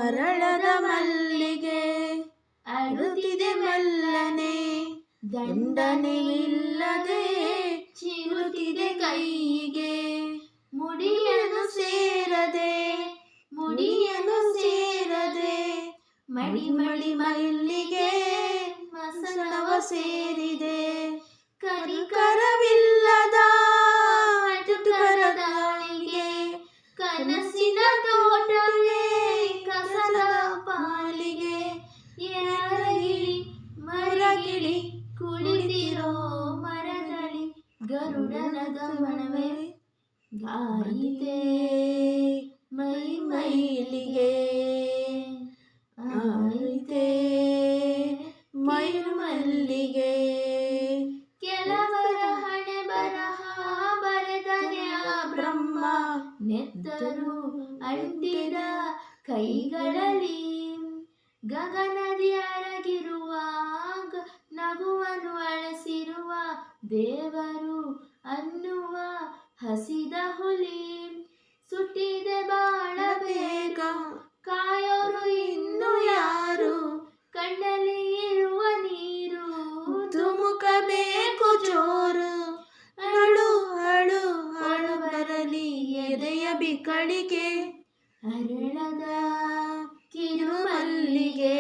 ಅರಳದ ಮಲ್ಲಿಗೆ ಅಳುತ್ತಿದೆ ಮೆಲ್ಲನೆ, ದಂಡನೆಯಿಲ್ಲದೆ ಚಿರುತಿದೆ ಕೈಗೆ. ಮುಡಿಯನ್ನು ಸೇರದೆ ಮಡಿ ಮಡಿ ಮಲ್ಲಿಗೆ ಮಸಣವ ಸೇರಿದೆ. ಕರಿಕರವಿಲ್ಲದ ಅಟುಕರ ದಾಳಿಗೆ, ಕನಸಿನ ತೋಟವೇ ಕಸದ ಪಾಲಿಗೆ. ಮರಗಿಳಿ ಕುಳಿತಿರೋ ಮರದಳಿ, ಗರುಡನ ಗಮನವೇ ಗಾಯಿತೆ ಮೈ ಮೈಲಿಗೆ. ಆಯಿತೆ ಮೈ ಮಲ್ಲಿಗೆ. ಕೆಲವರ ಹಣೆ ಬರಹ ಬರೆದನೆ ಆ ಬ್ರಹ್ಮ, ನೆತ್ತರು ಅಂಟಿದ ಕೈಗಳಲ್ಲಿ. ಗಗನದಿ ಅರಗಿರುವ ನಗುವನ್ನು ಅಳಿಸಿರುವ ದೇವರು ಅನ್ನುವ ಹಸಿದ ಹುಲಿ. ಸುಟ್ಟಿದೆ ಬಾಳ ಬೇಗ ಕಾಯೋರು ಇನ್ನು ಯಾರು, ಕಣ್ಣಲ್ಲಿ ಇರುವ ನೀರು ಧುಮುಕಬೇಕು ಜೋರು. ಅಳು ಅಳು ಅಳು ಬರಲಿ ಎದೆಯ ಬಿಕ್ಕಳಿಗೆ, ಅರಳದ ಕಿರು ಮಲ್ಲಿಗೆ.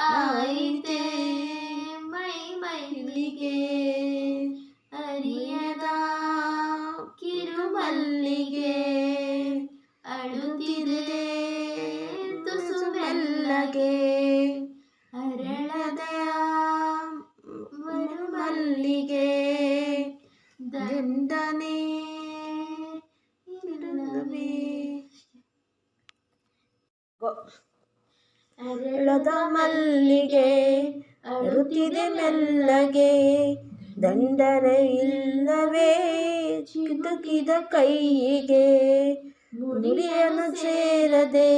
ಆಯಿತೆ ಮೈ ಮೈಲಿಗೆ, ಅರಿಯದ ಕಿರು ಮಲ್ಲಿಗೆ. ಅಳುತ್ತಿದೆ ತುಸು ಮೆಲ್ಲಗೆ, ಅರಳದ ಮರು ಮಲ್ಲಿಗೆ. ದಂಡನೆ ಅರಳದ ಮಲ್ಲಿಗೆ ಅಳುತ್ತಿದೆ ಮೆಲ್ಲಗೆ, ದಂಡನೆ ಇಲ್ಲವೇ ಚಿದುಕಿದ ಕೈಗೆ. ಮುಡಿಯನ್ನು ಸೇರದೆ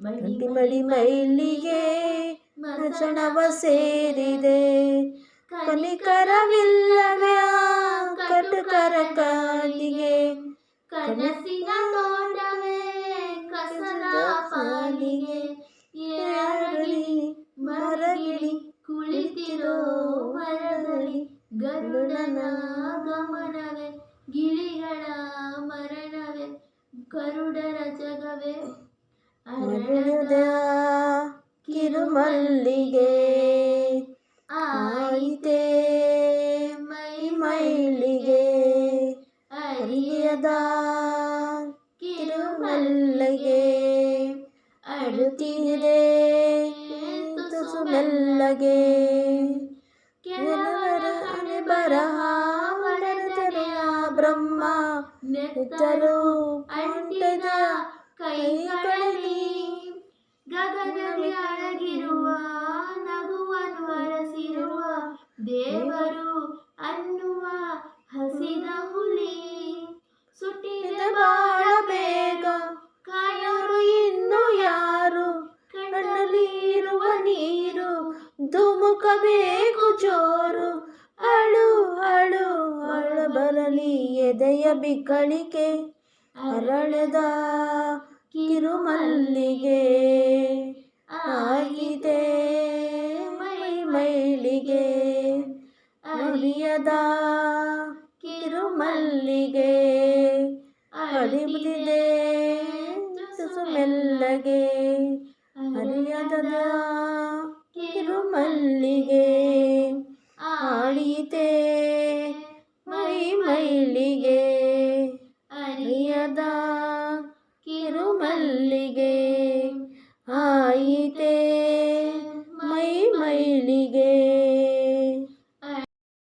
ಮಡಿ ಮಡಿ ಮೈಲಿಗೆ ಮಸಣವ ಸೇರಿದೆ. ಕನಿಕರವಿಲ್ಲವೇ ಕಟುಕರ ಕಾಲಿಗೆ, ಕನಸಿನ ತೋಟವೇ ಕಸದ ಪಾಲಿಗೆ. ಮರಗಿಳಿ ಕುಳಿತಿರೋ ಮರದಲ್ಲಿ, ಗರುಡನ ಗಮನವೇ ಗಿಳಿಗಳ ಮರಣವೇ ಗರುಡರ ಜಗವೇ. ಅರಳದ ಕಿರು ಮಲ್ಲಿಗೆ, ಆಯಿತೆ ಮೈ ಮೈಲಿಗೆ. ಅರಿಯದ ಕಿರು ಮಲ್ಲಿಗೆ, ಅಳುತ್ತಿದೆ ತುಸು ಮೆಲ್ಲಗೆ. ಕೆಲವರ ಹಣೆ ಬರಹ ಬರೆದರೆ ಆ ಬ್ರಹ್ಮ, ನೆತ್ತರು ಅಂಟಿದ ಕೈಗಳಲ್ಲಿ. ಗಗನದಿ ಅಡಗಿರುವ ನಗುವನ್ನು ಅರಸಿರುವ ದೇವರು ಅನ್ನುವ ಹಸಿದ ಹುಲಿ. ಸುಟ್ಟಿದ ಬಾಳ ಬೇಗ ಕಾಯೋರು ಇನ್ನು ಯಾರು, ಕಣ್ಣಲ್ಲಿ ಇರುವ ನೀರು ಧುಮುಕಬೇಕು ಜೋರು. ಅಳು ಅಳು ಅಳು ಬರಲಿ ಎದೆಯ ಬಿಕ್ಕಳಿಗೆ, ಅರಳದ ಕಿರು ಮಲ್ಲಿಗೆ. ಆಗಿದೆ ಮೈ ಮೈಲಿಗೆ, ಅರಿಯದ ಕಿರು ಮಲ್ಲಿಗೆ. ಅಳಿಯುತ್ತಿದೆ ತುಸು ಮೆಲ್ಲಗೆ, ಅರಿಯದ ಕಿರು ಮಲ್ಲಿಗೆ. ಆಳಿತೆ ಮೈ ಮೈಲಿಗೆ, ಅರಿಯದ ಕಿರು ಮಲ್ಲಿಗೆ.